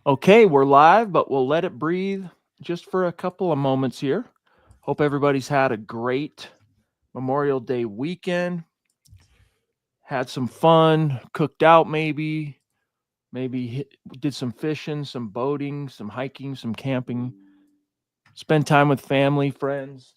Okay, we're live, but we'll let it breathe just for a couple of moments here. Hope everybody's had a great Memorial Day weekend, had some fun, cooked out did some fishing, some boating, some hiking, some camping, spend time with family, friends.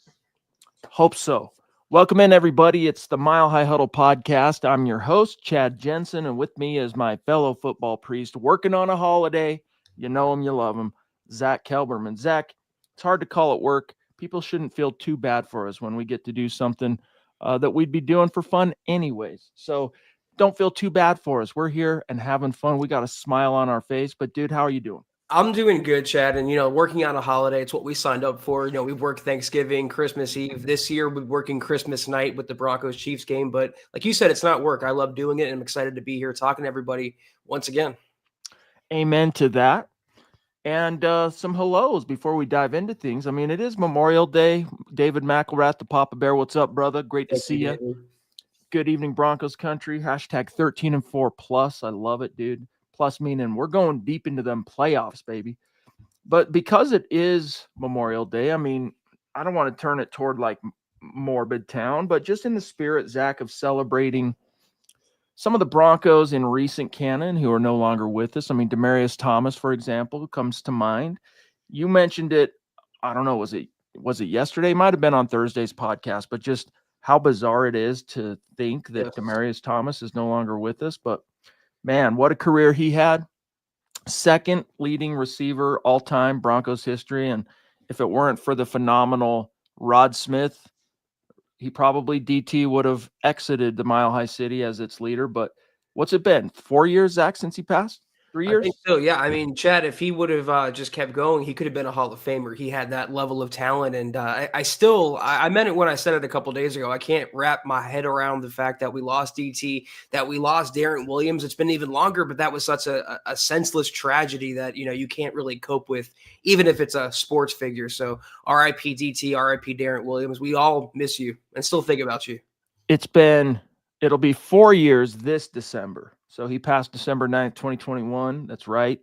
Hope so. Welcome in, everybody. It's the Mile High Huddle podcast. I'm your host, Chad Jensen, and with me is my fellow football priest working on a holiday. You know him, you love him, Zack Kelberman. Zack, it's hard to call it work. People shouldn't feel too bad for us when we get to do something that we'd be doing for fun anyways. So don't feel too bad for us. We're here and having fun. We got a smile on our face. But, dude, how are you doing? I'm doing good, Chad. And, working on a holiday, it's what we signed up for. We've worked Thanksgiving, Christmas Eve. This year, we're working Christmas night with the Broncos Chiefs game. But like you said, it's not work. I love doing it. And I'm excited to be here talking to everybody once again. Amen to that. And some hellos before we dive into things. I mean, it is Memorial Day. David McElrath, the Papa Bear. What's up, brother? Great to Thank see you, you. David. Good evening, Broncos country. Hashtag 13 and 4 plus. I love it, dude. Plus meaning we're going deep into them playoffs, baby. But because it is Memorial Day, I mean, I don't want to turn it toward like morbid town, but just in the spirit, Zach, of celebrating some of the Broncos in recent canon who are no longer with us. I mean, Demaryius Thomas, for example, comes to mind. You mentioned it. I don't know. Was it yesterday? It might have been on Thursday's podcast, but just how bizarre it is to think that Yes. Demaryius Thomas is no longer with us. But man, what a career he had. Second leading receiver all time Broncos history. And if it weren't for the phenomenal Rod Smith, he probably DT would have exited the Mile High City as its leader. But what's it been? 4 years, Zach, since he passed? Three I think years? so. Yeah. I mean, Chad, if he would have just kept going, he could have been a Hall of Famer. He had that level of talent. And I meant it when I said it a couple days ago. I can't wrap my head around the fact that we lost DT, that we lost Darren Williams. It's been even longer, but that was such a senseless tragedy that, you can't really cope with, even if it's a sports figure. So RIP DT, RIP Darren Williams. We all miss you and still think about you. It'll be 4 years this December. So he passed December 9th, 2021. That's right.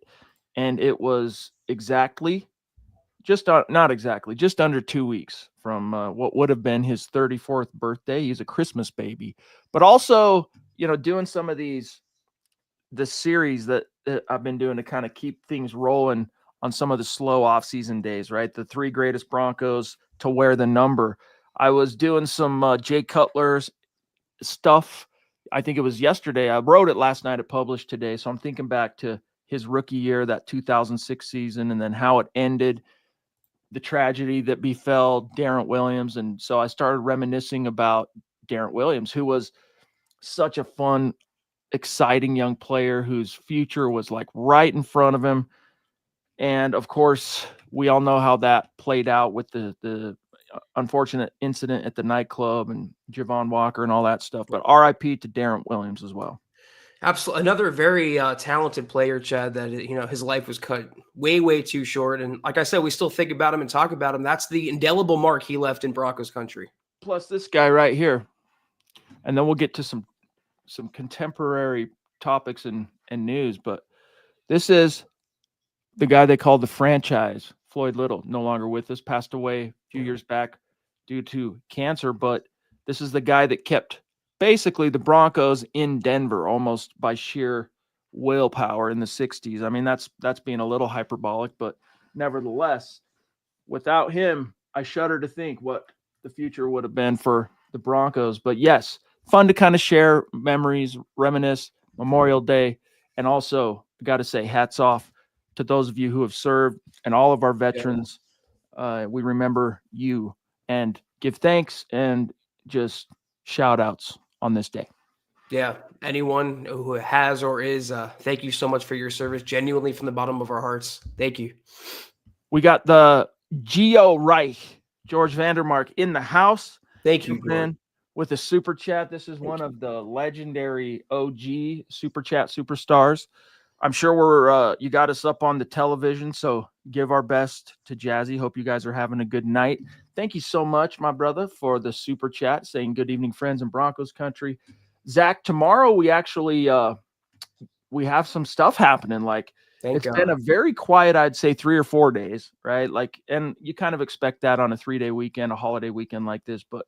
And it was exactly, not exactly, just under 2 weeks from what would have been his 34th birthday. He's a Christmas baby. But also, doing some of the series that I've been doing to kind of keep things rolling on some of the slow off-season days, right? The three greatest Broncos to wear the number. I was doing some Jay Cutler's stuff. I think it was yesterday. I wrote it last night. It published today. So I'm thinking back to his rookie year, that 2006 season, and then how it ended, the tragedy that befell Darren Williams. And so I started reminiscing about Darren Williams, who was such a fun, exciting young player whose future was like right in front of him. And of course, we all know how that played out with the unfortunate incident at the nightclub and Javon Walker and all that stuff. But RIP to Darren Williams as well. Absolutely, another very talented player, Chad. That his life was cut way, way too short. And like I said, we still think about him and talk about him. That's the indelible mark he left in Broncos country. Plus this guy right here. And then we'll get to some contemporary topics and news. But this is the guy they called the franchise, Floyd Little, no longer with us, passed away a few years back due to cancer. But this is the guy that kept basically the Broncos in Denver almost by sheer willpower in the 60s. I mean, that's being a little hyperbolic, but nevertheless, without him, I shudder to think what the future would have been for the Broncos. But yes, fun to kind of share memories, reminisce, Memorial Day, and also got to say hats off to those of you who have served and all of our Yeah. veterans. We remember you and give thanks and just shout outs on this day. Yeah, anyone who has or is, thank you so much for your service. Genuinely from the bottom of our hearts, thank you. We got the Geo Reich, George Vandermark in the house. Thank you, Jumping George. in with a super chat. This is Thank one you. of the legendary OG super chat superstars. I'm sure you got us up on the television, so give our best to Jazzy. Hope you guys are having a good night. Thank you so much, my brother, for the super chat saying good evening, friends in Broncos country. Zach, tomorrow we actually we have some stuff happening. Like Thank It's God. been a very quiet, I'd say 3 or 4 days, right? Like, and you kind of expect that on a 3-day weekend, a holiday weekend like this, but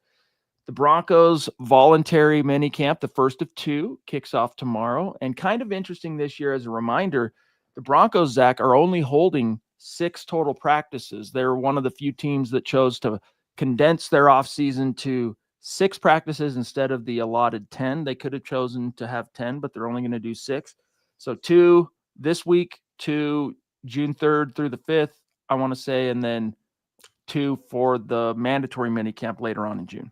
the Broncos voluntary minicamp, the first of 2, kicks off tomorrow. And kind of interesting this year as a reminder, the Broncos, Zach, are only holding 6 total practices. They're one of the few teams that chose to condense their offseason to 6 practices instead of the allotted 10. They could have chosen to have 10, but they're only going to do 6. So 2 this week, 2 June 3rd through the 5th, I want to say, and then 2 for the mandatory minicamp later on in June.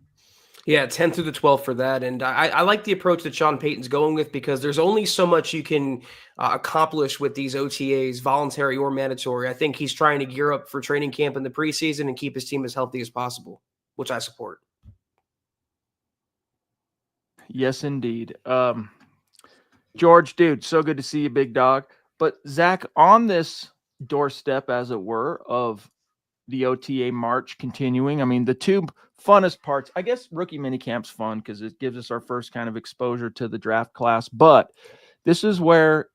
Yeah, 10 through the 12th for that. And I like the approach that Sean Payton's going with, because there's only so much you can accomplish with these OTAs, voluntary or mandatory. I think he's trying to gear up for training camp in the preseason and keep his team as healthy as possible, which I support. Yes, indeed. George, dude, so good to see you, big dog. But Zach, on this doorstep, as it were, of the OTA March continuing, I mean, the 2 funnest parts, I guess rookie minicamp's fun because it gives us our first kind of exposure to the draft class. But this is where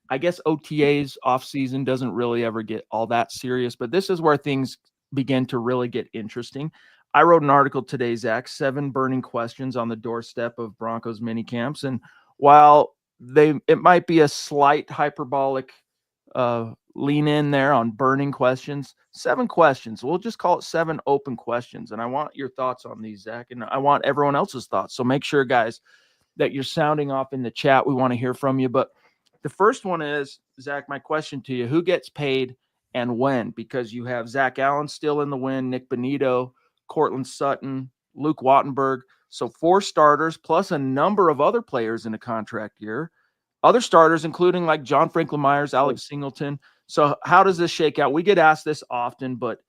I guess OTA's offseason doesn't really ever get all that serious, but this is where things begin to really get interesting. I wrote an article today, Zach, 7 burning questions on the doorstep of Broncos minicamps. And while it might be a slight hyperbolic lean in there on burning questions, 7 questions. We'll just call it 7 open questions. And I want your thoughts on these, Zach, and I want everyone else's thoughts. So make sure, guys, that you're sounding off in the chat. We want to hear from you. But the first one is, Zach, my question to you, who gets paid and when? Because you have Zach Allen still in the win, Nick Bonito, Cortland Sutton, Luke Wattenberg. So 4 starters plus a number of other players in a contract year. Other starters, including like John Franklin Myers, Alex Singleton. So how does this shake out? We get asked this often, but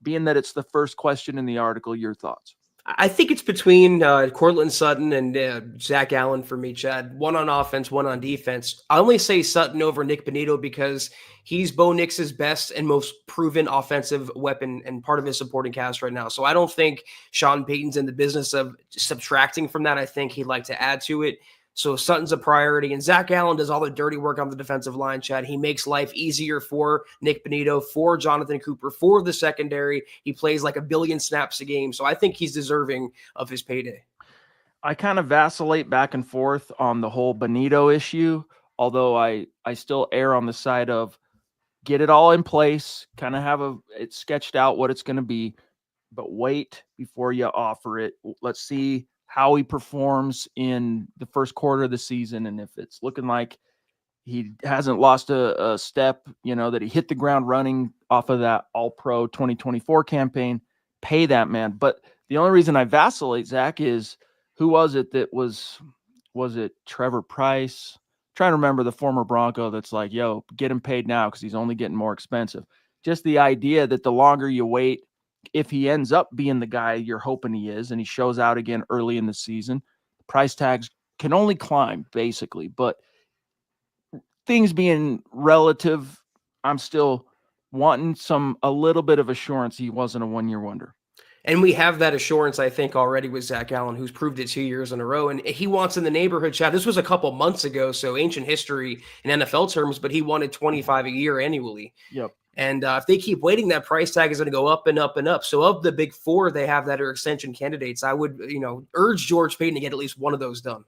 being that it's the first question in the article, your thoughts? I think it's between Cortland Sutton and Zach Allen for me, Chad. One on offense, one on defense. I only say Sutton over Nick Bonito because he's Bo Nix's best and most proven offensive weapon and part of his supporting cast right now. So I don't think Sean Payton's in the business of subtracting from that. I think he'd like to add to it. So Sutton's a priority, and Zach Allen does all the dirty work on the defensive line, Chad. He makes life easier for Nick Bonito, for Jonathan Cooper, for the secondary. He plays like 1 billion snaps a game. So I think he's deserving of his payday. I kind of vacillate back and forth on the whole Bonito issue, although I still err on the side of get it all in place, kind of have it sketched out what it's going to be, but wait before you offer it. Let's see how he performs in the first quarter of the season. And if it's looking like he hasn't lost a step, that he hit the ground running off of that All-Pro 2024 campaign, pay that man. But the only reason I vacillate, Zach, is who was it that was it Trevor Price? I'm trying to remember the former Bronco that's like, yo, get him paid now because he's only getting more expensive. Just the idea that the longer you wait, if he ends up being the guy you're hoping he is, and he shows out again early in the season, price tags can only climb, basically. But things being relative, I'm still wanting a little bit of assurance he wasn't a one-year wonder. And we have that assurance, I think, already with Zach Allen, who's proved it 2 years in a row. And he wants in the neighborhood, Chad. This was a couple months ago, so ancient history in NFL terms, but he wanted 25 a year annually. Yep. And if they keep waiting, that price tag is going to go up and up and up. So of the big 4 they have that are extension candidates, I would, urge George Payton to get at least one of those done.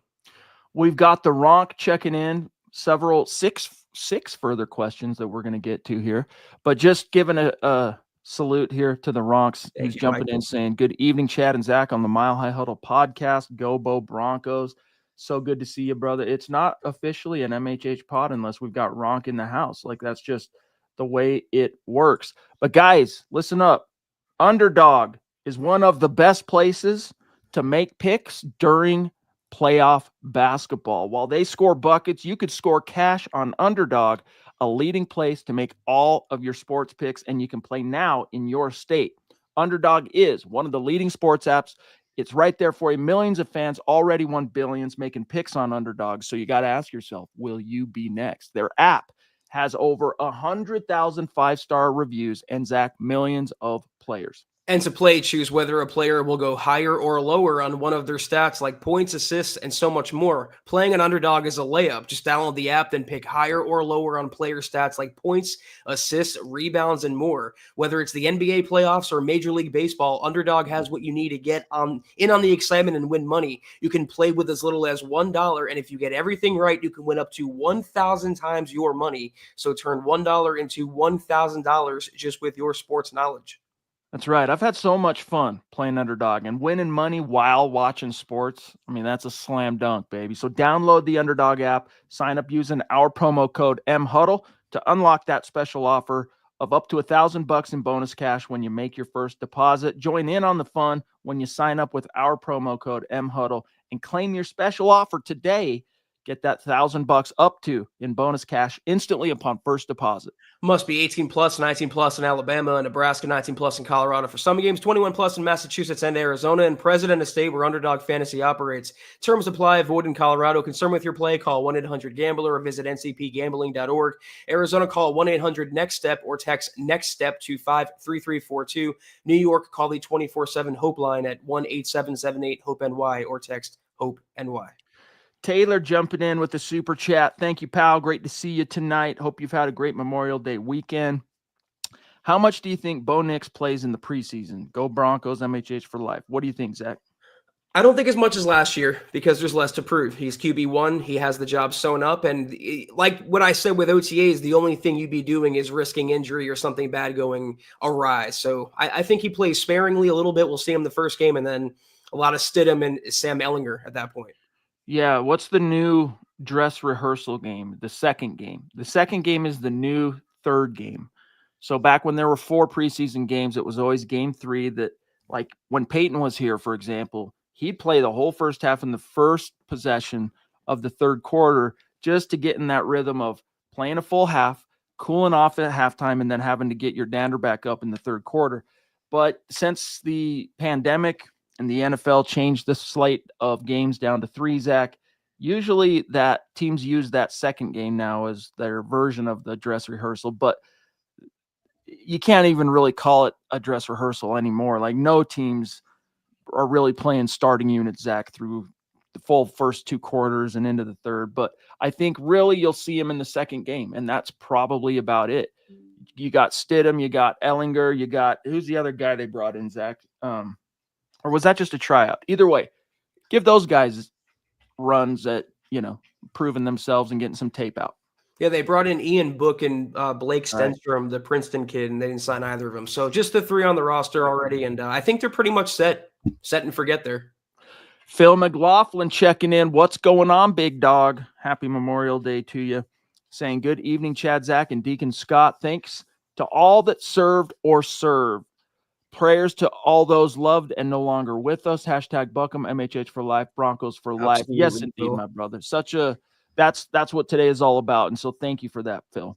We've got the Ronk checking in, six further questions that we're going to get to here, but just giving a salute here to the Ronks, who's jumping in saying, good evening, Chad and Zach on the Mile High Huddle podcast. Go Bo Broncos. So good to see you, brother. It's not officially an MHH pod unless we've got Ronk in the house. Like, that's just the way it works. But guys, listen up. Underdog is one of the best places to make picks during playoff basketball. While they score buckets, you could score cash on Underdog, a leading place to make all of your sports picks, and you can play now in your state. Underdog is one of the leading sports apps. It's right there for you. Millions of fans already won billions making picks on Underdog. So you got to ask yourself, will you be next? Their app has over 100,000 5-star reviews and, Zach, millions of players. And to play, choose whether a player will go higher or lower on one of their stats like points, assists, and so much more. Playing an Underdog is a layup. Just download the app, then pick higher or lower on player stats like points, assists, rebounds, and more. Whether it's the NBA playoffs or Major League Baseball, Underdog has what you need to get in on the excitement and win money. You can play with as little as $1, and if you get everything right, you can win up to 1,000 times your money. So turn $1 into $1,000 just with your sports knowledge. That's right. I've had so much fun playing Underdog and winning money while watching sports. I mean, that's a slam dunk, baby. So download the Underdog app, sign up using our promo code MHuddle to unlock that special offer of up to $1,000 in bonus cash when you make your first deposit. Join in on the fun when you sign up with our promo code MHuddle and claim your special offer today. Get that $1,000 up to in bonus cash instantly upon first deposit. Must be 18 plus, 19 plus in Alabama and Nebraska, 19 plus in Colorado for some games, 21 plus in Massachusetts and Arizona, and President of State where Underdog Fantasy operates. Terms apply. Void in Colorado. Concerned with your play? Call 1-800-GAMBLER or visit ncpgambling.org. Arizona, call 1-800-NEXT-STEP or text NEXT STEP to 53342. New York, call the 24/7 Hope line at 1-8778-HOPE-NY or text HOPE-NY. Taylor jumping in with the super chat. Thank you, pal. Great to see you tonight. Hope you've had a great Memorial Day weekend. How much do you think Bo Nix plays in the preseason? Go Broncos, MHH for life. What do you think, Zach? I don't think as much as last year because there's less to prove. He's QB1. He has the job sewn up. And like what I said with OTAs, the only thing you'd be doing is risking injury or something bad going awry. So I think he plays sparingly a little bit. We'll see him the first game and then a lot of Stidham and Sam Ehlinger at that point. Yeah, what's the new dress rehearsal game? The second game. The second game is the new third game. So back when there were 4 preseason games, it was always game 3 that, like when Peyton was here, for example, he'd play the whole first half in the first possession of the third quarter just to get in that rhythm of playing a full half, cooling off at halftime, and then having to get your dander back up in the third quarter. But since the pandemic and the NFL changed the slate of games down to 3, Zach, usually that teams use that second game now as their version of the dress rehearsal, but you can't even really call it a dress rehearsal anymore. Like no teams are really playing starting units, Zach, through the full first 2 quarters and into the third. But I think really you'll see him in the second game, and that's probably about it. You got Stidham, you got Ehlinger, you got who's the other guy they brought in, Zach? Or was that just a tryout? Either way, give those guys runs at, proving themselves and getting some tape out. Yeah, they brought in Ian Book and Blake Stenstrom, the Princeton kid, and they didn't sign either of them. So just the 3 on the roster already, and I think they're pretty much set and forget there. Phil McLaughlin checking in. What's going on, big dog? Happy Memorial Day to you. Saying good evening, Chad, Zach, and Deacon Scott. Thanks to all that served or served. Prayers to all those loved and no longer with us. Hashtag Buckham, MHH for life, Broncos for life. Absolutely, Yes, indeed, Phil. my brother. That's what today is all about. And so thank you for that, Phil.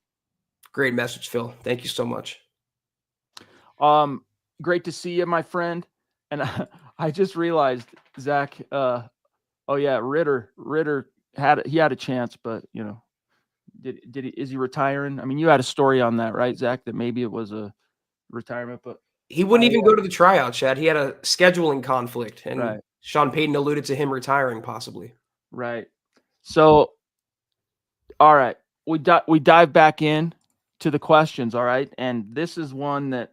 Great message, Phil. Thank you so much. Great to see you, my friend. And I just realized, Zach, Ritter had a chance, but is he retiring? I mean, you had a story on that, right, Zach, that maybe it was a retirement, but he wouldn't even go to the tryout, Chad. He had a scheduling conflict, and right. Sean Payton alluded to him retiring possibly. Right. So, all right, we dive back in to the questions, all right? And this is one that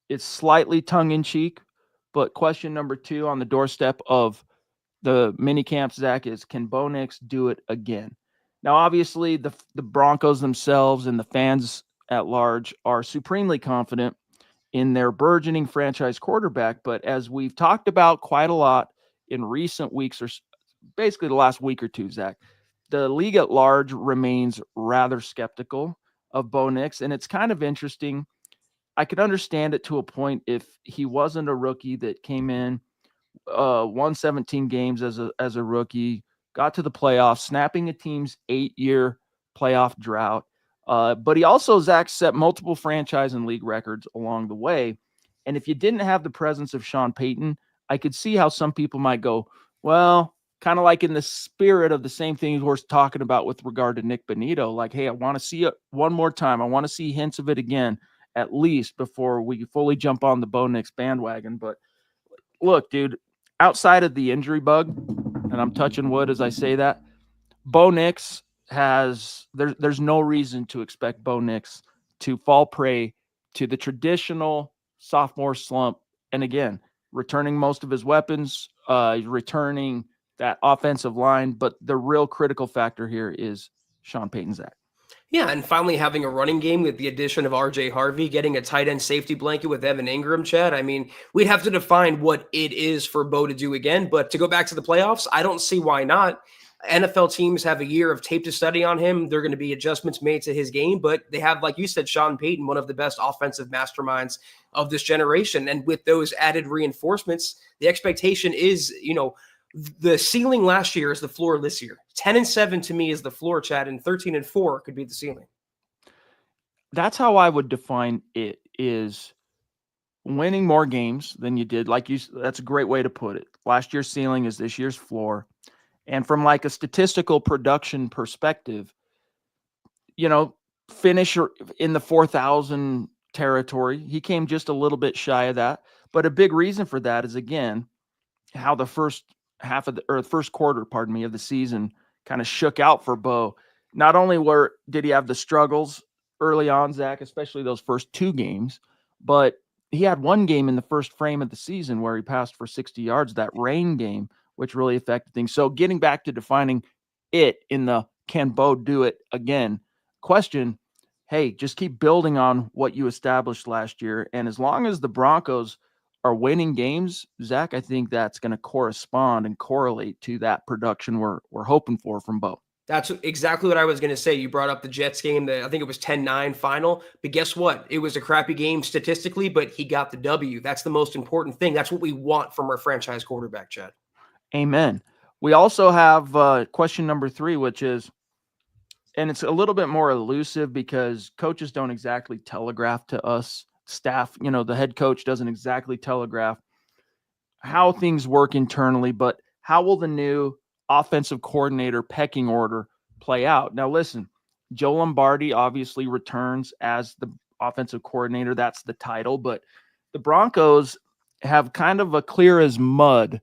is slightly tongue-in-cheek, but question number 2 on the doorstep of the minicamp, Zach, is can Bo Nix do it again? Now, obviously, the Broncos themselves and the fans at large are supremely confident in their burgeoning franchise quarterback, but as we've talked about quite a lot in recent weeks, or basically the last week or 2, Zach, the league at large remains rather skeptical of Bo Nix, and it's kind of interesting. I could understand it to a point if he wasn't a rookie that came in, won 17 games as a rookie, got to the playoffs, snapping a team's 8-year playoff drought. But he also, Zach, set multiple franchise and league records along the way. And if you didn't have the presence of Sean Payton, I could see how some people might go, well, kind of like in the spirit of the same thing we're talking about with regard to Nick Bonito, like, hey, I want to see it one more time. I want to see hints of it again. at least before we fully jump on the Bo Nix bandwagon. But look, dude, outside of the injury bug, and I'm touching wood as I say that, Bo Nix there's no reason to expect Bo Nix to fall prey to the traditional sophomore slump. And again, returning most of his weapons, returning that offensive line. But the real critical factor here is Sean Payton Zack. Yeah, and finally having a running game with the addition of RJ Harvey, getting a tight end safety blanket with Evan Ingram, Chad. I mean, we'd have to define what it is for Bo to do again. But to go back to the playoffs, I don't see why not. NFL teams have a year of tape to study on him. There are going to be adjustments made to his game, but they have, like you said, Sean Payton, one of the best offensive masterminds of this generation. And with those added reinforcements, the expectation is, the ceiling last year is the floor this year. 10-7 to me is the floor, Chad, and 13-4 could be the ceiling. That's how I would define it, is winning more games than you did. That's a great way to put it. Last year's ceiling is this year's floor. And from like a statistical production perspective, finish in the 4,000 territory. He came just a little bit shy of that. But a big reason for that is, again, how the first quarter, of the season kind of shook out for Bo. Not only did he have the struggles early on, Zach, especially those first two games, but he had one game in the first frame of the season where he passed for 60 yards, that rain game, which really affected things. So getting back to defining it in the can Bo do it again question, hey, just keep building on what you established last year. And as long as the Broncos are winning games, Zach, I think that's going to correspond and correlate to that production we're hoping for from Bo. That's exactly what I was going to say. You brought up the Jets game. I think it was 10-9 final. But guess what? It was a crappy game statistically, but he got the W. That's the most important thing. That's what we want from our franchise quarterback, Chad. Amen. We also have question number 3, which is, and it's a little bit more elusive because coaches don't exactly telegraph to us, staff, the head coach doesn't exactly telegraph how things work internally, but how will the new offensive coordinator pecking order play out? Now, listen, Joe Lombardi obviously returns as the offensive coordinator. That's the title, but the Broncos have kind of a clear as mud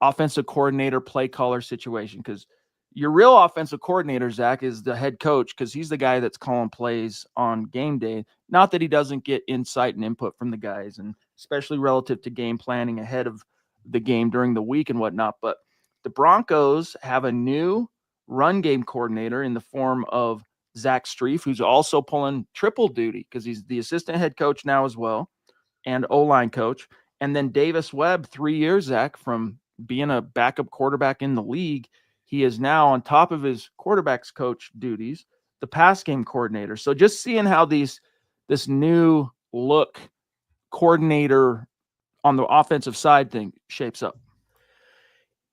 offensive coordinator play caller situation, because your real offensive coordinator, Zach, is the head coach, because he's the guy that's calling plays on game day. Not that he doesn't get insight and input from the guys, and especially relative to game planning ahead of the game during the week and whatnot. But the Broncos have a new run game coordinator in the form of Zach Strief, who's also pulling triple duty because he's the assistant head coach now as well, and O-line coach. And then Davis Webb, 3 years, Zach, from being a backup quarterback in the league, he is now, on top of his quarterback's coach duties, the pass game coordinator. So just seeing how this new look coordinator on the offensive side thing shapes up.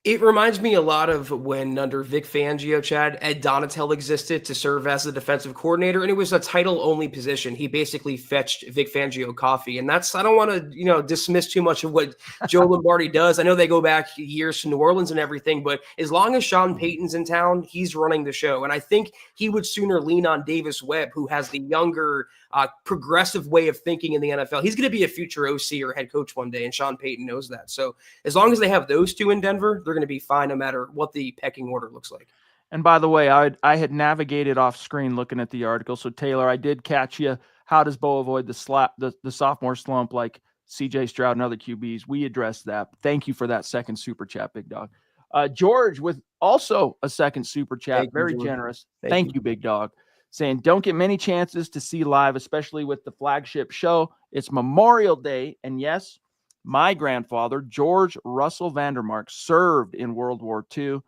It reminds me a lot of when under Vic Fangio, Chad, Ed Donatel existed to serve as the defensive coordinator, and it was a title-only position. He basically fetched Vic Fangio coffee, and I don't want to, dismiss too much of what Joe Lombardi does. I know they go back years to New Orleans and everything, but as long as Sean Payton's in town, he's running the show, and I think he would sooner lean on Davis Webb, who has the younger, progressive way of thinking in the NFL. He's going to be a future OC or head coach one day, and Sean Payton knows that. So as long as they have those two in Denver, they're going to be fine no matter what the pecking order looks like. And by the way, I had navigated off screen looking at the article. So Taylor, I did catch you. How does Bo avoid the sophomore slump like CJ Stroud and other QBs? We addressed that. Thank you for that second super chat, big dog. George with also a second super chat. Very generous. Thank you, big dog. Saying, don't get many chances to see live, especially with the flagship show. It's Memorial Day. And yes, my grandfather, George Russell Vandermark, served in World War II.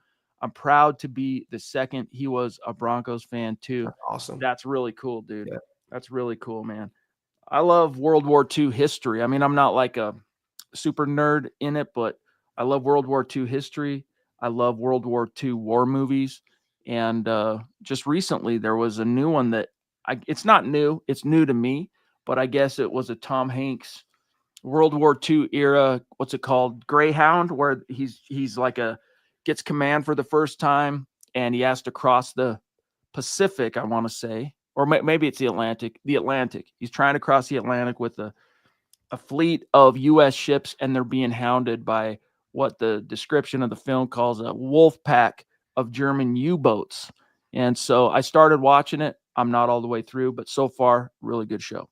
I'm proud to be the second. He was a Broncos fan too. That's awesome. That's really cool, dude. Yeah. That's really cool, man. I love World War II history. I mean, I'm not like a super nerd in it, but I love World War II history. I love World War II war movies. And just recently, there was a new one that it's not new. It's new to me, but I guess it was a Tom Hanks World War II era. What's it called? Greyhound, where he's like gets command for the first time, and he has to cross the Pacific, I want to say, or maybe it's the Atlantic. The Atlantic. He's trying to cross the Atlantic with a fleet of U.S. ships, and they're being hounded by what the description of the film calls a wolf pack of German U-boats. And so I started watching it. I'm not all the way through, but so far, really good show.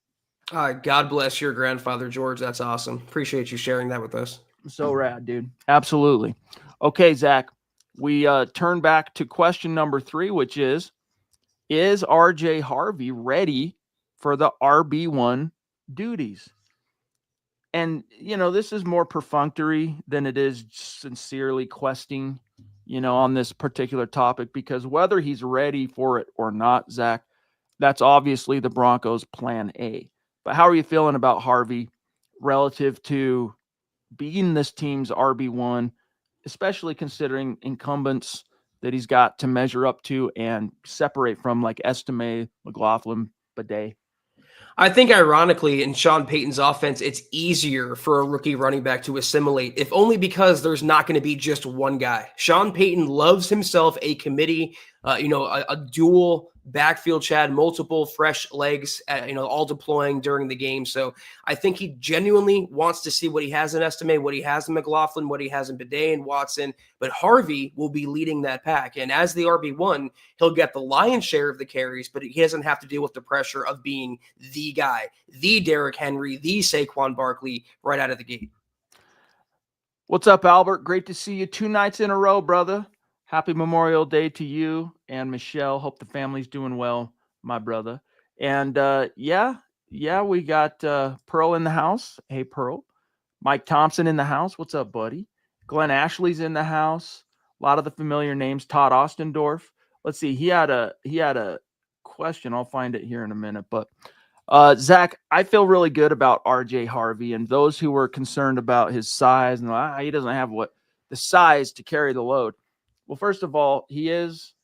God bless your grandfather, George. That's awesome. Appreciate you sharing that with us. So rad, dude. Absolutely. Okay, Zach, we turn back to question number 3, which is RJ Harvey ready for the RB1 duties? And, this is more perfunctory than it is sincerely questing, on this particular topic, because whether he's ready for it or not, Zach, that's obviously the Broncos' plan A. But how are you feeling about Harvey relative to being this team's RB1, especially considering incumbents that he's got to measure up to and separate from, like Estime, McLaughlin, Bidet? I think ironically in Sean Payton's offense, it's easier for a rookie running back to assimilate, if only because there's not going to be just one guy. Sean Payton loves himself a committee, a dual backfield Chad, multiple fresh legs, all deploying during the game. So I think he genuinely wants to see what he has in Estime, what he has in McLaughlin, what he has in Bidet and Watson. But Harvey will be leading that pack. And as the RB1, he'll get the lion's share of the carries, but he doesn't have to deal with the pressure of being the guy, the Derrick Henry, the Saquon Barkley right out of the gate. What's up, Albert? Great to see you 2 nights in a row, brother. Happy Memorial Day to you and Michelle. Hope the family's doing well, my brother. And we got Pearl in the house. Hey, Pearl. Mike Thompson in the house. What's up, buddy? Glenn Ashley's in the house. A lot of the familiar names. Todd Ostendorf. Let's see. He had a question. I'll find it here in a minute. But Zach, I feel really good about RJ Harvey, and those who were concerned about his size and he doesn't have the size to carry the load. Well, first of all, he is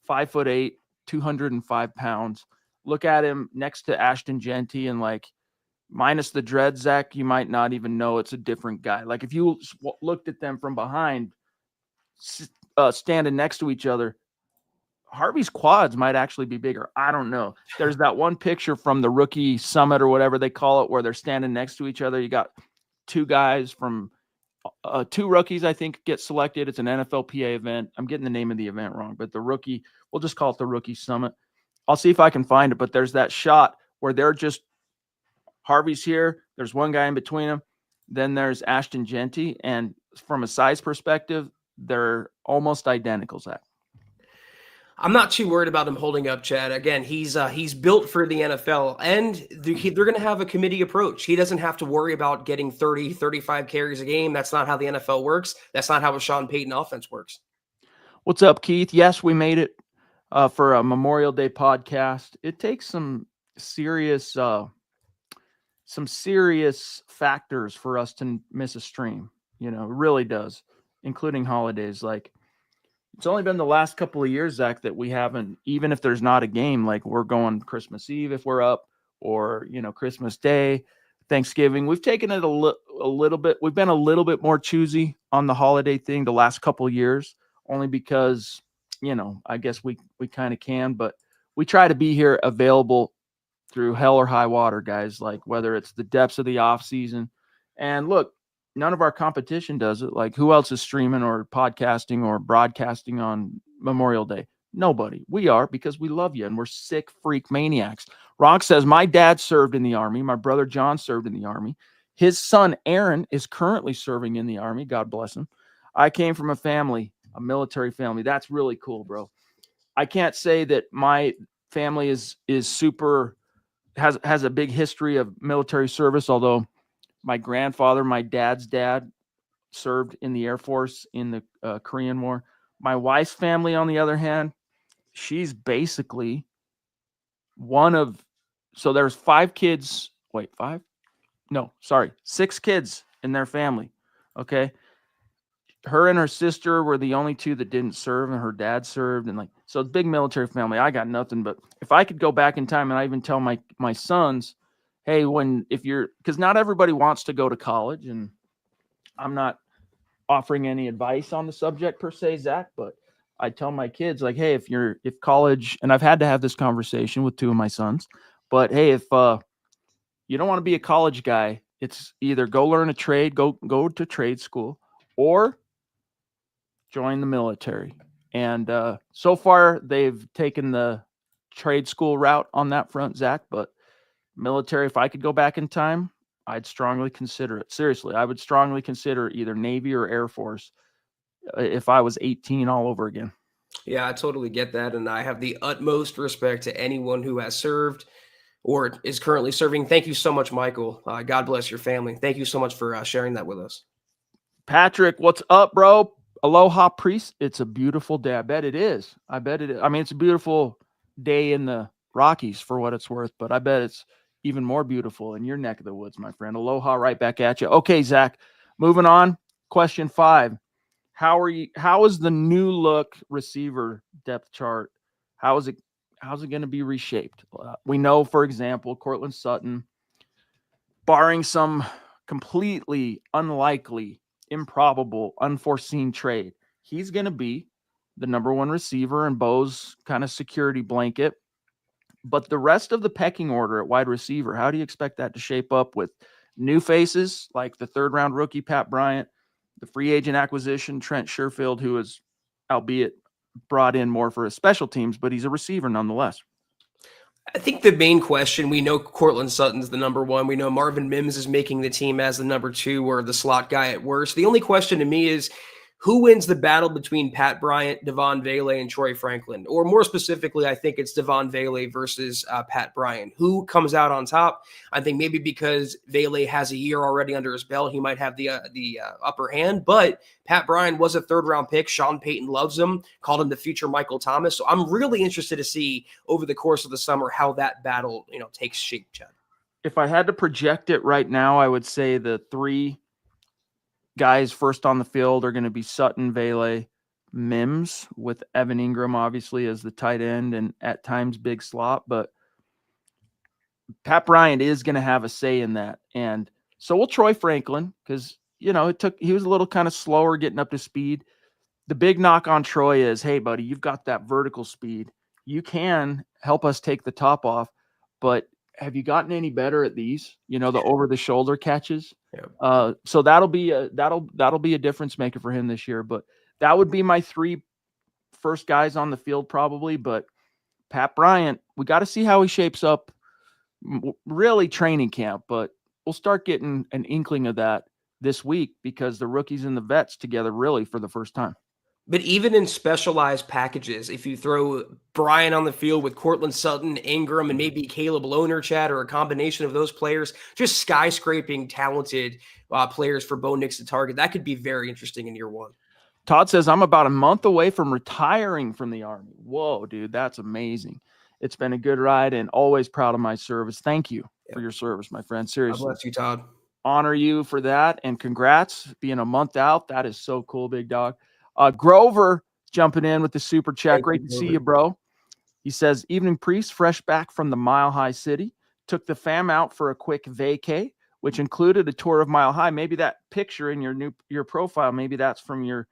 5'8", 205 pounds. Look at him next to Ashton Genty, and minus the dread, Zach, you might not even know it's a different guy. Like if you looked at them from behind, standing next to each other, Harvey's quads might actually be bigger. I don't know. There's that one picture from the rookie summit or whatever they call it, where they're standing next to each other. You got 2 guys from 2 rookies, I think, get selected. It's an NFLPA event. I'm getting the name of the event wrong, but the rookie, we'll just call it the rookie summit. I'll see if I can find it, but there's that shot where they're just, Harvey's here. There's one guy in between them. Then there's Ashton Genty. And from a size perspective, they're almost identical, Zach. I'm not too worried about him holding up, Chad. Again, he's built for the NFL, and they're going to have a committee approach. He doesn't have to worry about getting 30, 35 carries a game. That's not how the NFL works. That's not how a Sean Payton offense works. What's up, Keith? Yes, we made it for a Memorial Day podcast. It takes some serious factors for us to miss a stream. It really does, including holidays. It's only been the last couple of years, Zach, that we haven't, even if there's not a game, we're going Christmas Eve if we're up, or, Christmas Day, Thanksgiving. We've taken it a little bit. We've been a little bit more choosy on the holiday thing the last couple of years, only because, I guess we kind of can, but we try to be here available through hell or high water, guys, whether it's the depths of the off season. And look, none of our competition does it. Who else is streaming or podcasting or broadcasting on Memorial Day? Nobody. We are, because we love you and we're sick freak maniacs. Ronk says, my dad served in the Army. My brother John served in the Army. His son Aaron is currently serving in the Army. God bless him. I came from a military family. That's really cool, bro. I can't say that my family is super, has a big history of military service, although my grandfather, my dad's dad, served in the Air Force in the Korean War. My wife's family, on the other hand, she's basically so there's 5 kids. Wait, 5? No, sorry, 6 kids in their family. Okay. Her and her sister were the only 2 that didn't serve, and her dad served. And so big military family. I got nothing, but if I could go back in time, and I even tell my sons, hey, because not everybody wants to go to college, and I'm not offering any advice on the subject per se, Zach, but I tell my kids, like, hey, if college, and I've had to have this conversation with two of my sons, but hey, if you don't want to be a college guy, it's either go learn a trade, go to trade school, or join the military. And so far, they've taken the trade school route on that front, Zach. But military, if I could go back in time, I'd strongly consider it. Seriously, I would strongly consider either Navy or Air Force if I was 18 all over again. Yeah, I totally get that. And I have the utmost respect to anyone who has served or is currently serving. Thank you so much, Michael. God bless your family. Thank you so much for sharing that with us. Patrick, what's up, bro? Aloha, priest. It's a beautiful day. I bet it is. I bet it is. I mean, it's a beautiful day in the Rockies for what it's worth, but I bet it's even more beautiful in your neck of the woods, my friend. Aloha, right back at you. Okay, Zach, moving on. Question 5. How is the new look receiver depth chart? How's it going to be reshaped? We know, for example, Cortland Sutton, barring some completely unlikely, improbable, unforeseen trade, he's going to be the number one receiver and Bo's kind of security blanket. But the rest of the pecking order at wide receiver, how do you expect that to shape up with new faces like the third round rookie Pat Bryant, the free agent acquisition Trent Sherfield, who is albeit brought in more for his special teams, but he's a receiver nonetheless? I think the main question, we know Cortland Sutton's the number one. We know Marvin Mims is making the team as the number 2 or the slot guy at worst. The only question to me is who wins the battle between Pat Bryant, Devon Vele, and Troy Franklin? Or more specifically, I think it's Devon Vele versus Pat Bryant. Who comes out on top? I think maybe because Vele has a year already under his belt, he might have the upper hand. But Pat Bryant was a third-round pick. Sean Payton loves him, called him the future Michael Thomas. So I'm really interested to see over the course of the summer how that battle, takes shape, Chad. If I had to project it right now, I would say the 3 guys first on the field are going to be Sutton, Vele, Mims, with Evan Ingram obviously as the tight end and at times big slot. But Pat Bryant is going to have a say in that. And so will Troy Franklin, because, he was a little kind of slower getting up to speed. The big knock on Troy is, hey, buddy, you've got that vertical speed. You can help us take the top off, but have you gotten any better at these? The over the shoulder catches. Yeah. So that'll be a difference maker for him this year. But that would be my 3 first guys on the field probably. But Pat Bryant, we got to see how he shapes up. Really training camp, but we'll start getting an inkling of that this week because the rookies and the vets together really for the first time. But even in specialized packages, if you throw Brian on the field with Cortland Sutton, Ingram, and maybe Caleb Lohner, Chad, or a combination of those players, just skyscraping talented players for Bo Nix to target, that could be very interesting in year 1. Todd says, I'm about a month away from retiring from the Army. Whoa, dude, that's amazing. It's been a good ride and always proud of my service. Thank you for your service, my friend. Seriously. God bless you, Todd. Honor you for that, and congrats being a month out. That is so cool, big dog. Grover jumping in with the super chat. Great to see you, bro. He says, evening priest, fresh back from the Mile High City. Took the fam out for a quick vacay, which included a tour of Mile High. Maybe that picture in your profile, maybe that's from your...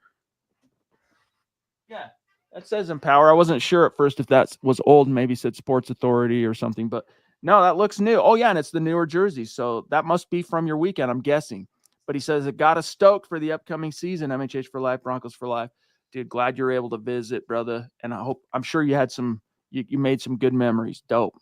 Yeah, that says Empower. I wasn't sure at first if that was old, maybe said Sports Authority or something, but no, that looks new. Oh, yeah, and it's the newer jersey, so that must be from your weekend, I'm guessing. But he says it got us stoked for the upcoming season. MHH for life, Broncos for life. Dude, glad you're able to visit, brother. And I'm sure you had you made some good memories. Dope.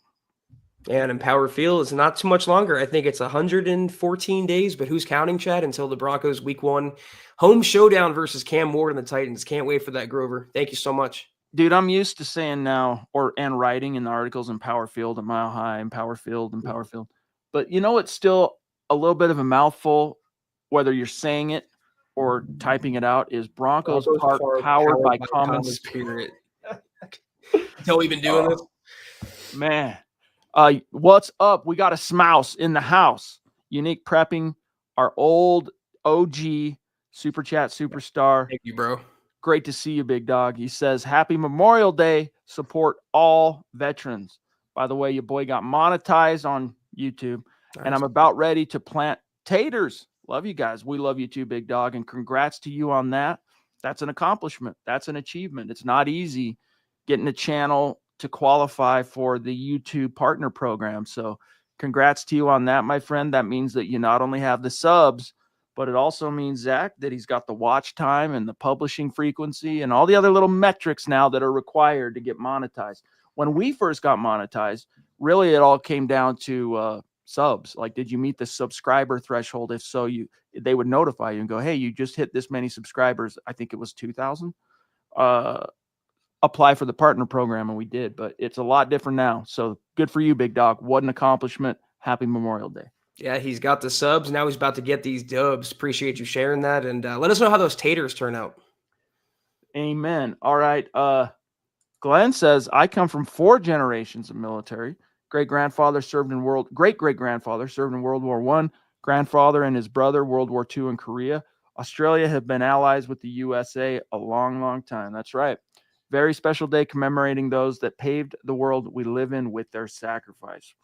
And Empower Field is not too much longer. I think it's 114 days, but who's counting, Chad, until the Broncos week 1 home showdown versus Cam Ward and the Titans. Can't wait for that, Grover. Thank you so much. Dude, I'm used to saying now and writing in the articles Empower Field and Mile High, Empower Field, Empower Field. But it's still a little bit of a mouthful, whether you're saying it or typing it out, is Broncos Park powered by Common Spirit. Until we've been doing this. Man. What's up? We got a Smouse in the house. Unique Prepping, our old OG Super Chat superstar. Thank you, bro. Great to see you, big dog. He says, happy Memorial Day. Support all veterans. By the way, your boy got monetized on YouTube, and I'm about ready to plant taters. Love you guys. We love you too, big dog, and congrats to you on that. that's an accomplishment. That's an achievement. It's not easy getting a channel to qualify for the YouTube partner program. So congrats to you on that, my friend. That means that you not only have the subs, but it also means, Zach, that he's got the watch time and the publishing frequency and all the other little metrics now that are required to get monetized. When we first got monetized, really it all came down to subs. Like, did you meet the subscriber threshold? If so, they would notify you and go, hey, you just hit this many subscribers. I think it was 2,000. Apply for the partner program, and we did, but it's a lot different now. So good for you, big dog. What an accomplishment. Happy Memorial Day. Yeah, he's got the subs. Now he's about to get these dubs. Appreciate you sharing that. And let us know how those taters turn out. Amen. All right. Glenn says, I come from 4 generations of military. Great-grandfather served in Great-great-grandfather served in World War I. Grandfather and his brother, World War II in Korea. Australia have been allies with the USA a long, long time. That's right. Very special day commemorating those that paved the world we live in with their sacrifice.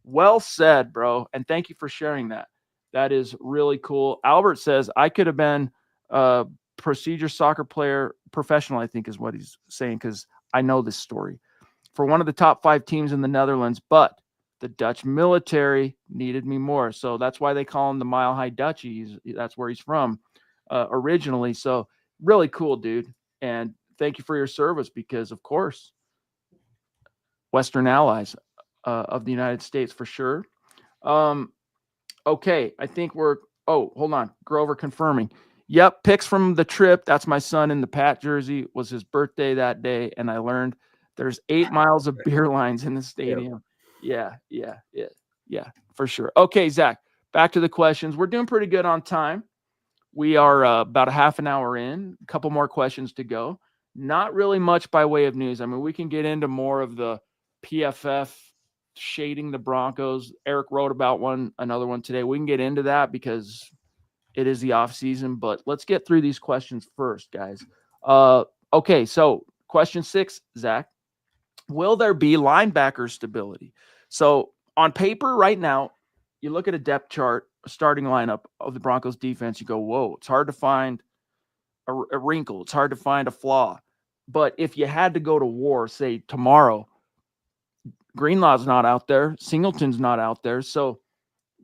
Well said, bro. And thank you for sharing that. That is really cool. Albert says, I could have been a procedure soccer player, professional, I think is what he's saying, because I know this story, for one of the top 5 teams in the Netherlands, but the Dutch military needed me more. So that's why they call him the Mile High Dutchies. That's where he's from originally. So really cool, dude. And thank you for your service because, of course, Western allies of the United States for sure. Okay, I think hold on. Grover confirming. Yep, pics from the trip. That's my son in the Pat jersey. It was his birthday that day, and I learned there's 8 miles of beer lines in the stadium. Yeah, for sure. Okay, Zach, back to the questions. We're doing pretty good on time. We are about a half an hour in. A couple more questions to go. Not really much by way of news. I mean, we can get into more of the PFF shading the Broncos. Eric wrote about another one today. We can get into that because it is the off season, but let's get through these questions first, guys. Okay, so question 6, Zach. Will there be linebacker stability? So on paper right now, you look at a depth chart, a starting lineup of the Broncos defense, you go, whoa, it's hard to find a wrinkle. It's hard to find a flaw. But if you had to go to war, say tomorrow, Greenlaw's not out there, Singleton's not out there. So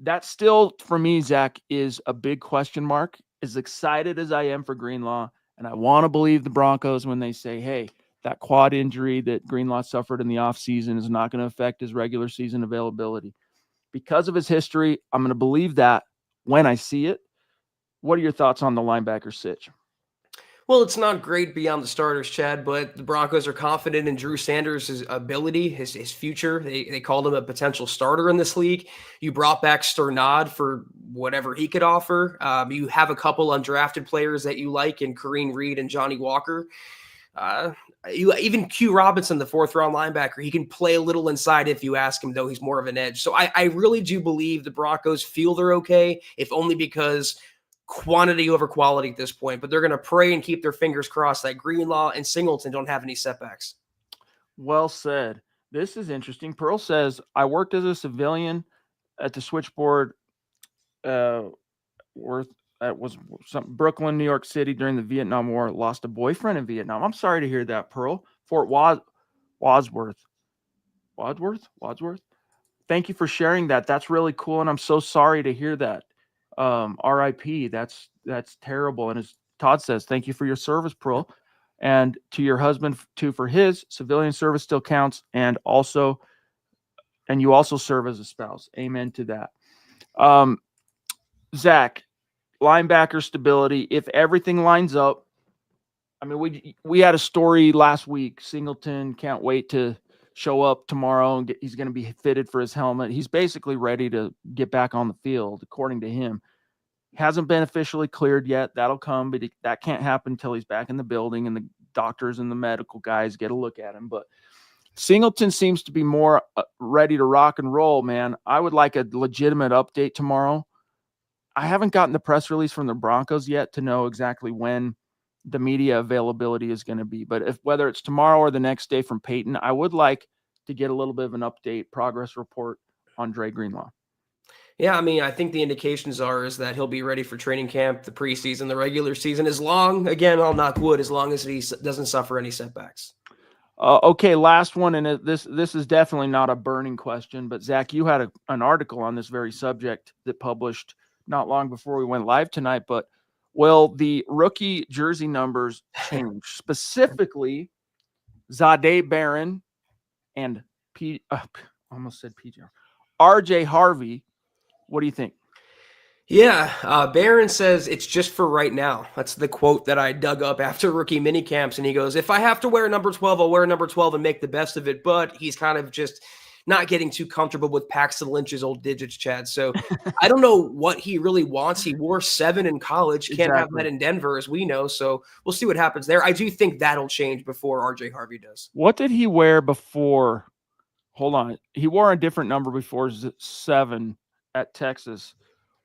that still, for me, Zach, is a big question mark. As excited as I am for Greenlaw, and I want to believe the Broncos when they say, hey, that quad injury that Greenlaw suffered in the offseason is not going to affect his regular season availability. Because of his history, I'm going to believe that when I see it. What are your thoughts on the linebacker sitch? Well, it's not great beyond the starters, Chad, but the Broncos are confident in Drew Sanders' ability, his future. They called him a potential starter in this league. You brought back Sternad for whatever he could offer. You have a couple undrafted players that you like in Kareem Reed and Johnny Walker. Even Q Robinson, the 4th-round linebacker, he can play a little inside if you ask him, though he's more of an edge. So I really do believe the Broncos feel they're okay, if only because quantity over quality at this point, but they're going to pray and keep their fingers crossed that Greenlaw and Singleton don't have any setbacks. Well said. This is interesting. Pearl says, I worked as a civilian at the switchboard was Brooklyn, New York City during the Vietnam War, lost a boyfriend in Vietnam. I'm sorry to hear that, Pearl. Fort Wadsworth. Thank you for sharing that. That's really cool. And I'm so sorry to hear that. RIP. That's terrible. And as Todd says, thank you for your service, Pearl, and to your husband too for his civilian service still counts, and you also serve as a spouse. Amen to that. Zach, linebacker stability. If everything lines up, I mean, we had a story last week. Singleton can't wait to show up tomorrow, and he's going to be fitted for his helmet. He's basically ready to get back on the field, according to him. Hasn't been officially cleared yet. That'll come, but that can't happen until he's back in the building and the doctors and the medical guys get a look at him. But Singleton seems to be more ready to rock and roll, man. I would like a legitimate update tomorrow. I haven't gotten the press release from the Broncos yet to know exactly when the media availability is going to be. But whether it's tomorrow or the next day from Peyton, I would like to get a little bit of an update, progress report on Dre Greenlaw. Yeah, I mean, I think the indications is that he'll be ready for training camp, the preseason, the regular season, as long, again, I'll knock wood, as long as he doesn't suffer any setbacks. Okay, last one, and this is definitely not a burning question, but Zach, you had an article on this very subject that published not long before we went live tonight. But will the rookie jersey numbers change? Specifically, Zadeh Barron and almost said PJ, RJ Harvey. What do you think? Yeah, Barron says it's just for right now. That's the quote that I dug up after rookie minicamps, and he goes, "If I have to wear number 12, I'll wear number 12 and make the best of it." But he's kind of just not getting too comfortable with Paxton Lynch's old digits, Chad. So I don't know what he really wants. He wore 7 in college. Can't have that in Denver, as we know. So we'll see what happens there. I do think that'll change before RJ Harvey does. What did he wear before? Hold on. He wore a different number before 7 at Texas.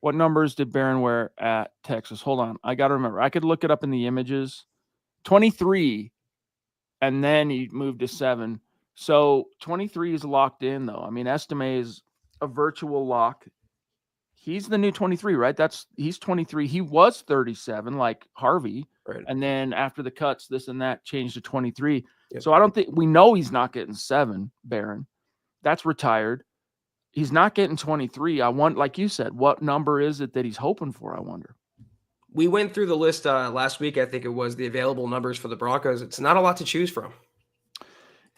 What numbers did Barron wear at Texas? Hold on. I got to remember. I could look it up in the images. 23, and then he moved to 7. So 23 is locked in, though. I mean, Estime is a virtual lock. He's the new 23, right? He's 23. He was 37, like Harvey. Right. And then after the cuts, this and that changed to 23. Yep. So I don't think we know he's not getting 7, Barron. That's retired. He's not getting 23. I want, like you said, what number is it that he's hoping for? I wonder. We went through the list last week. I think it was the available numbers for the Broncos. It's not a lot to choose from.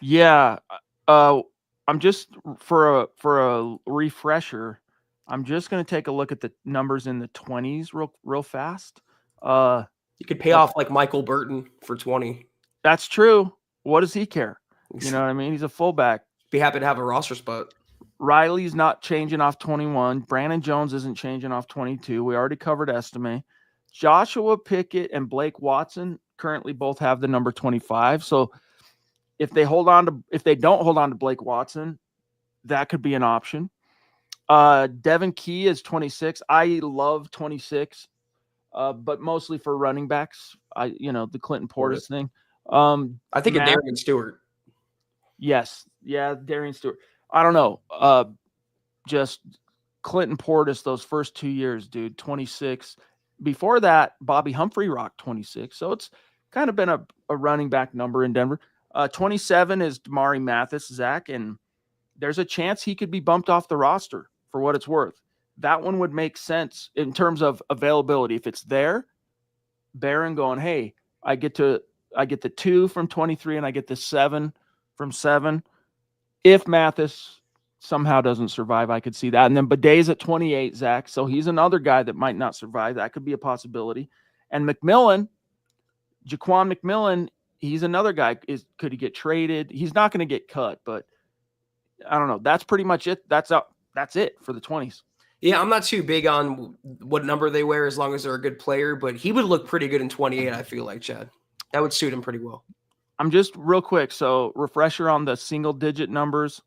Yeah. I'm just for a refresher. I'm just going to take a look at the numbers in the 20s real fast. You could pay off like Michael Burton for 20. That's true. What does he care? You know what I mean? He's a fullback. Be happy to have a roster spot. Riley's not changing off 21. Brandon Jones isn't changing off 22. We already covered Estime. Joshua Pickett and Blake Watson currently both have the number 25. So if they don't hold on to Blake Watson, that could be an option. Devin Key is 26. I love 26, but mostly for running backs. The Clinton Portis thing. I think of Darian Stewart. Yes. Yeah, Darian Stewart. I don't know. Just Clinton Portis those first 2 years, dude, 26. Before that, Bobby Humphrey rocked 26. So it's kind of been a running back number in Denver. 27 is Damari Mathis, Zach, and there's a chance he could be bumped off the roster for what it's worth. That one would make sense in terms of availability. If it's there, Barron going, hey, I get the 2 from 23 and I get the 7 from 7. If Mathis somehow doesn't survive, I could see that. And then Baday's at 28, Zach. So he's another guy that might not survive. That could be a possibility. And Jaquan McMillan, he's another guy. Could he get traded? He's not going to get cut, but I don't know. That's pretty much it. That's it for the 20s. Yeah, I'm not too big on what number they wear as long as they're a good player, but he would look pretty good in 28, I feel like, Chad. That would suit him pretty well. I'm just real quick. So refresher on the single digit numbers.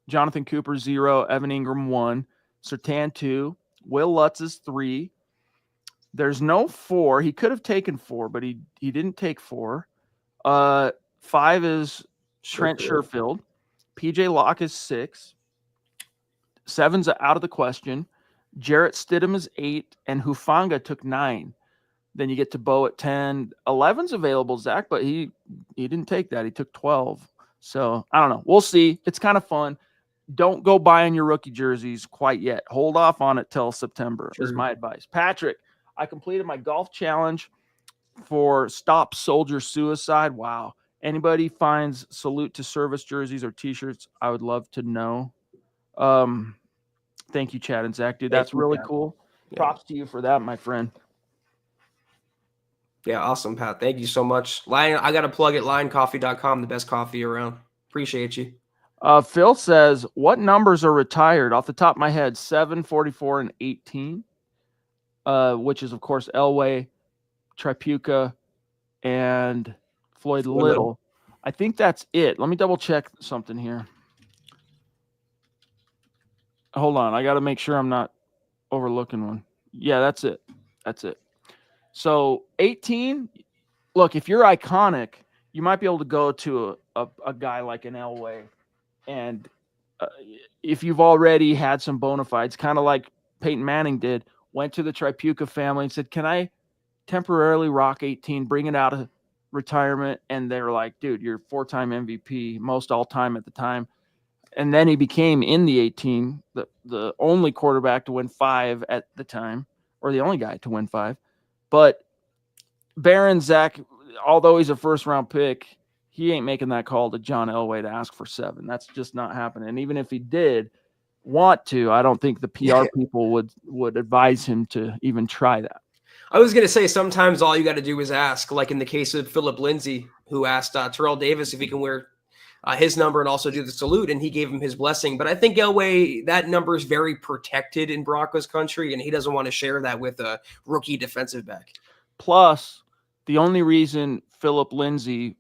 Jonathan Cooper 0, Evan Ingram 1, Surtain 2, Will Lutz is 3. There's no 4. He could have taken 4, but he didn't take 4. 5 is Trent Sherfield. PJ Locke is 6. 7's out of the question. Jarrett Stidham is 8, and Hufanga took 9. Then you get to Bo at 10. 11's available, Zach, but he didn't take that. He took 12. So I don't know. We'll see. It's kind of fun. Don't go buying your rookie jerseys quite yet. Hold off on it till September is my advice. Patrick, I completed my golf challenge for Stop Soldier Suicide. Wow. Anybody finds salute to service jerseys or t-shirts, I would love to know. Thank you, Chad and Zach, dude. That's really cool. Props to you for that, my friend. Yeah, awesome, Pat. Thank you so much. I got to plug it, lioncoffee.com, the best coffee around. Appreciate you. Phil says, what numbers are retired? Off the top of my head, 7, 44, and 18, which is, of course, Elway, Tripucka, and Floyd Little. I think that's it. Let me double check something here. Hold on. I got to make sure I'm not overlooking one. Yeah, that's it. That's it. So 18, look, if you're iconic, you might be able to go to a guy like an Elway. And if you've already had some bona fides, kind of like Peyton Manning did, went to the Tripucka family and said, "Can I temporarily rock 18, bring it out of retirement?" And they were like, "Dude, you're 4-time MVP, most all time at the time." And then he became in the 18, the only quarterback to win 5 at the time, or the only guy to win 5. But Barron Zach, although he's a first-round pick, he ain't making that call to John Elway to ask for 7. That's just not happening. And even if he did want to, I don't think the PR people would advise him to even try that. I was going to say sometimes all you got to do is ask, like in the case of Philip Lindsay, who asked Terrell Davis if he can wear his number and also do the salute, and he gave him his blessing. But I think Elway, that number is very protected in Broncos country, and he doesn't want to share that with a rookie defensive back. Plus, the only reason Philip Lindsay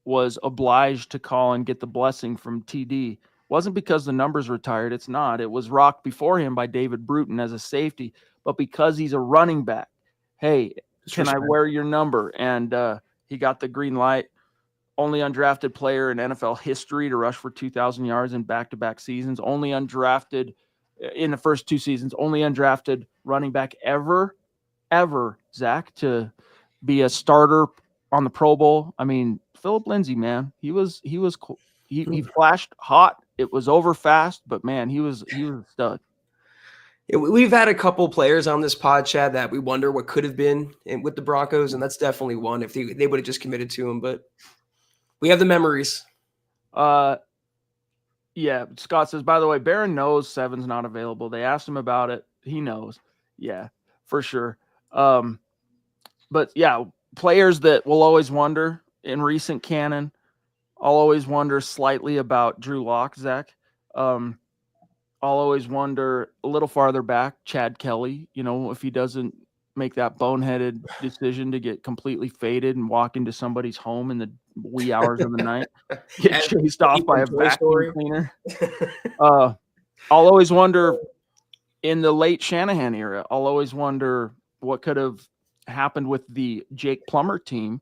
was obliged to call and get the blessing from TD wasn't because the number's retired. It's not. It was rocked before him by David Bruton as a safety, but because he's a running back. Hey, can I wear your number? And he got the green light. Only undrafted player in NFL history to rush for 2,000 yards in back-to-back seasons. Only undrafted in the first 2 seasons. Only undrafted running back ever, Zach, to be a starter on the Pro Bowl. I mean, Philip Lindsay, man, he flashed hot. It was over fast, but man, he was a stud. We've had a couple players on this pod, Chad, that we wonder what could have been with the Broncos, and that's definitely one if they would have just committed to him. But we have the memories. Yeah, Scott says, by the way, Barron knows 7's not available. They asked him about it. He knows. Yeah, for sure. But yeah, players that we'll always wonder in recent canon, I'll always wonder slightly about Drew Lock, Zach. I'll always wonder a little farther back, Chad Kelly, if he doesn't make that boneheaded decision to get completely faded and walk into somebody's home in the wee hours of the night, get chased off by a vacuum cleaner. I'll always wonder in the late Shanahan era, I'll always wonder what could have happened with the Jake Plummer team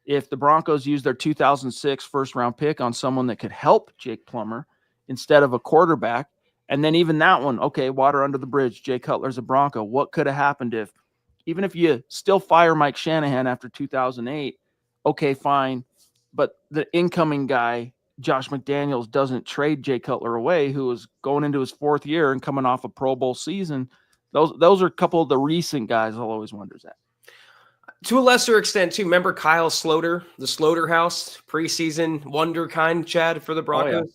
if the Broncos used their 2006 first-round pick on someone that could help Jake Plummer instead of a quarterback. And then even that one, okay, water under the bridge, Jay Cutler's a Bronco. What could have happened if, even if you still fire Mike Shanahan after 2008, okay, fine, but the incoming guy, Josh McDaniels, doesn't trade Jay Cutler away, who was going into his 4th year and coming off a Pro Bowl season. Those are a couple of the recent guys I'll always wonder that. To a lesser extent, too, remember Kyle Sloter, the Sloter House, preseason wonder kind, Chad, for the Broncos? Oh, yeah.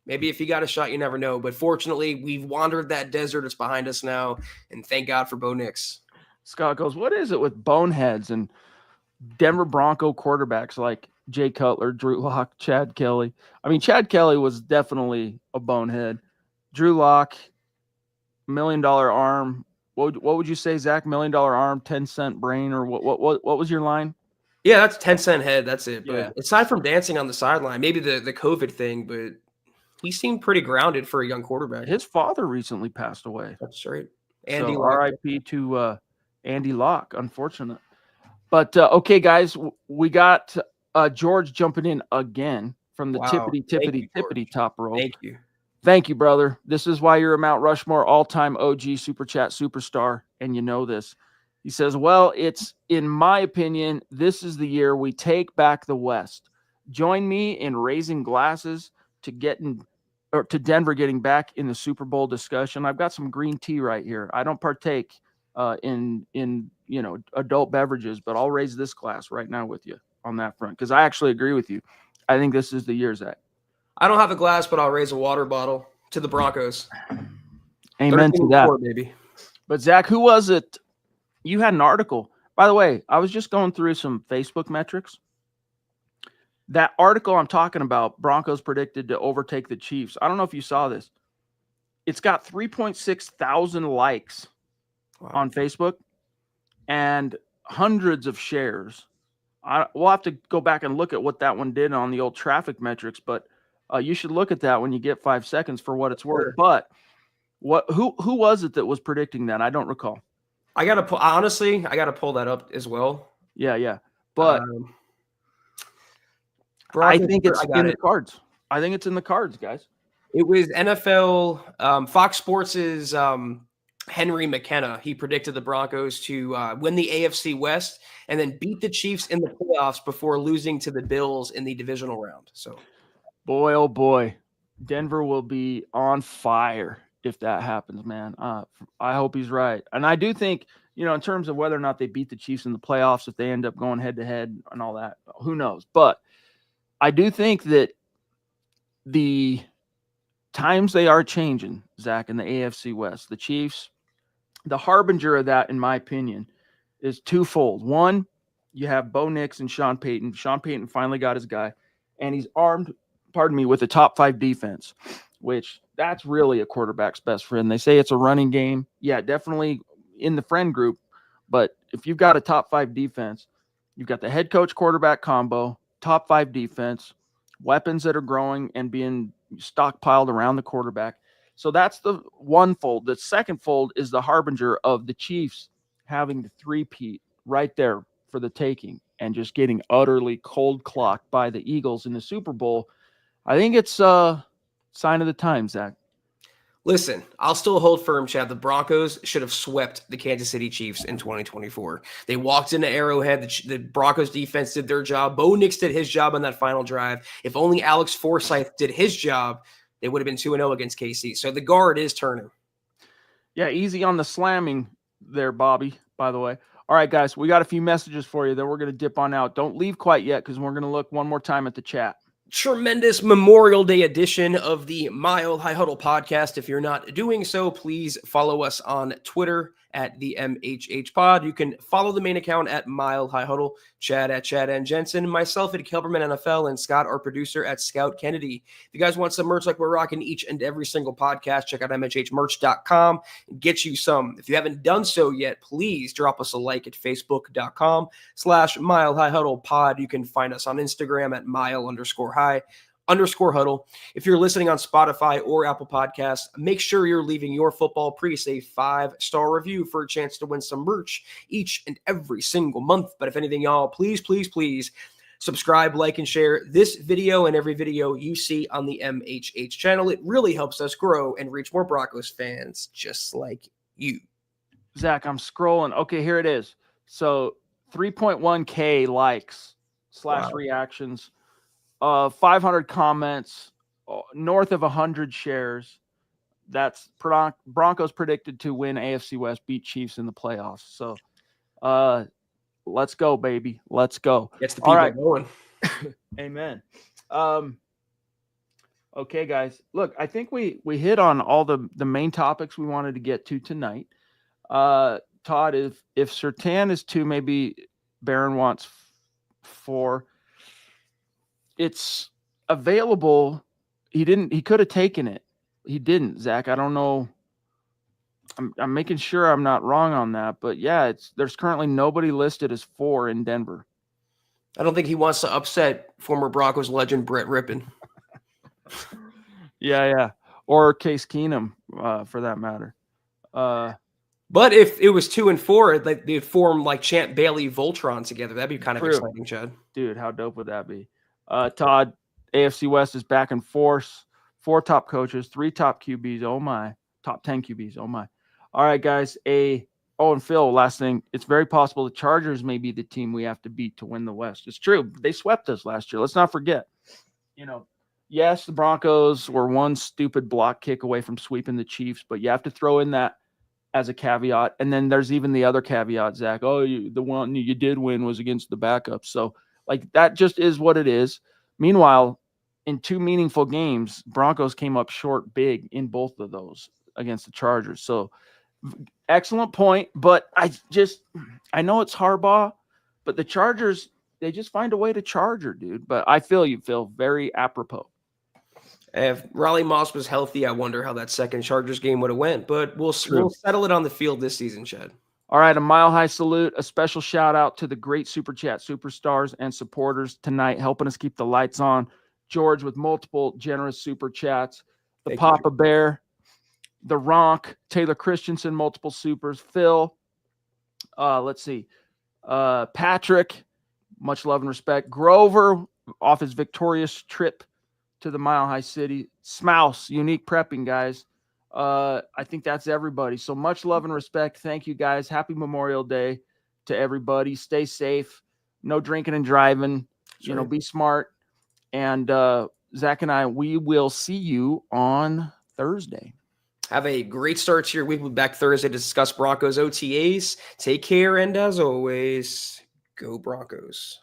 Maybe if he got a shot, you never know. But fortunately, we've wandered that desert. It's behind us now. And thank God for Bo Nix. Scott goes, what is it with boneheads and Denver Bronco quarterbacks like Jay Cutler, Drew Lock, Chad Kelly? I mean, Chad Kelly was definitely a bonehead. Drew Lock, $1 million arm. What would you say, Zach? $1 million arm, 10-cent brain, or what was your line? Yeah, that's 10-cent head. That's it. Yeah. But aside from dancing on the sideline, maybe the COVID thing, but he seemed pretty grounded for a young quarterback. His father recently passed away. That's right. Andy so R.I.P. to Andy Locke, unfortunate. But, okay, guys, we got George jumping in again from the tippity top rope. Thank you. Thank you, brother. This is why you're a Mount Rushmore all-time OG Super Chat superstar, and you know this. He says, well, it's, in my opinion, this is the year we take back the West. Join me in raising glasses to Denver getting back in the Super Bowl discussion. I've got some green tea right here. I don't partake in adult beverages, but I'll raise this glass right now with you on that front because I actually agree with you. I think this is the year, Zach. I don't have a glass, but I'll raise a water bottle to the Broncos. Amen to that. Baby. But Zach, who was it? You had an article. By the way, I was just going through some Facebook metrics. That article I'm talking about, Broncos predicted to overtake the Chiefs. I don't know if you saw this. It's got 3.6 thousand likes on Facebook and hundreds of shares. We'll have to go back and look at what that one did on the old traffic metrics, but you should look at that when you get 5 seconds for what it's worth. Sure. But who was it that was predicting that? I don't recall. I gotta pull that up as well. Yeah. But I think it's in the cards. I think it's in the cards, guys. It was NFL Fox Sports's Henry McKenna. He predicted the Broncos to win the AFC West and then beat the Chiefs in the playoffs before losing to the Bills in the divisional round. So, boy, oh boy, Denver will be on fire if that happens, man. I hope he's right. And I do think, in terms of whether or not they beat the Chiefs in the playoffs, if they end up going head to head and all that, who knows? But I do think that the times they are changing, Zach, in the AFC West, the Chiefs, the harbinger of that, in my opinion, is twofold. One, you have Bo Nix and Sean Payton. Sean Payton finally got his guy, and he's armed, with a top 5 defense, which that's really a quarterback's best friend. They say it's a running game. Yeah, definitely in the friend group. But if you've got a top 5 defense, you've got the head coach quarterback combo, top 5 defense, weapons that are growing and being stockpiled around the quarterback. So that's the one fold. The second fold is the harbinger of the Chiefs having the three-peat right there for the taking and just getting utterly cold clocked by the Eagles in the Super Bowl. I think it's a sign of the times, Zach. Listen, I'll still hold firm, Chad. The Broncos should have swept the Kansas City Chiefs in 2024. They walked into Arrowhead. The Broncos defense did their job. Bo Nix did his job on that final drive. If only Alex Forsythe did his job, they would have been 2-0 against KC. So the guard is turning. Yeah, easy on the slamming there, Bobby, by the way. All right, guys, we got a few messages for you. Then we're going to dip on out. Don't leave quite yet because we're going to look one more time at the chat. Tremendous Memorial Day edition of the Mile High Huddle podcast. If you're not doing so, please follow us on Twitter at the MHH Pod. You can follow the main account at Mile High Huddle, Chad at Chad and Jensen, myself at Kelberman NFL, and Scott, our producer, at Scout Kennedy. If you guys want some merch like we're rocking each and every single podcast, check out MHHmerch.com and get you some. If you haven't done so yet, please drop us a like at Facebook.com/Mile High Huddle Pod. You can find us on Instagram at Mile_High_Huddle. If you're listening on Spotify or Apple Podcasts, make sure you're leaving your football priest a 5-star review for a chance to win some merch each and every single month. But if anything, y'all, please subscribe, like, and share this video and every video you see on the MHH channel. It really helps us grow and reach more Broncos fans just like you. Zach, I'm scrolling. Okay, here it is. So 3.1K likes / reactions. 500 comments, north of 100 shares. That's Broncos predicted to win AFC West, beat Chiefs in the playoffs. So, let's go, baby. Let's go. Gets the people going. Amen. Okay, guys. Look, I think we hit on all the main topics we wanted to get to tonight. Todd, if Surtain is 2, maybe Barron wants 4. It's available. He could have taken it. He didn't, Zach. I don't know. I'm making sure I'm not wrong on that, but yeah, there's currently nobody listed as 4 in Denver. I don't think he wants to upset former Broncos legend Brett Rippon. Yeah. Or Case Keenum, for that matter. But if it was 2 and 4, like they'd form like Champ Bailey Voltron together. That'd be kind of exciting, Chad. Dude, how dope would that be? Todd, AFC West is back in force. 4 top coaches, 3 top QBs. Oh my. Top 10 QBs. Oh my. All right, guys. And Phil, last thing. It's very possible the Chargers may be the team we have to beat to win the West. It's true. They swept us last year. Let's not forget. Yes, the Broncos were one stupid block kick away from sweeping the Chiefs, but you have to throw in that as a caveat. And then there's even the other caveat, Zach. The one you did win was against the backups. So, that just is what it is. Meanwhile, in 2 meaningful games, Broncos came up short big in both of those against the Chargers. So, excellent point. But I know it's Harbaugh, but the Chargers, they just find a way to charge her, dude. But I feel you, Phil. Very apropos. If Raleigh Moss was healthy, I wonder how that second Chargers game would have went. But we'll settle it on the field this season, Chad. All right, a Mile High salute, a special shout out to the great Super Chat superstars and supporters tonight, helping us keep the lights on. George with multiple generous Super Chats, the Papa Bear, the Ronk, Taylor Christensen, multiple supers, Phil, let's see, Patrick, much love and respect, Grover off his victorious trip to the Mile High City, Smouse, unique prepping, guys, I think that's everybody. So much love and respect. Thank you guys. Happy Memorial Day to everybody. Stay safe. No drinking and driving. Sure. Be smart. And Zach and I, we will see you on Thursday. Have a great start to your week. We'll be back Thursday to discuss Broncos OTAs. Take care, and as always, go Broncos.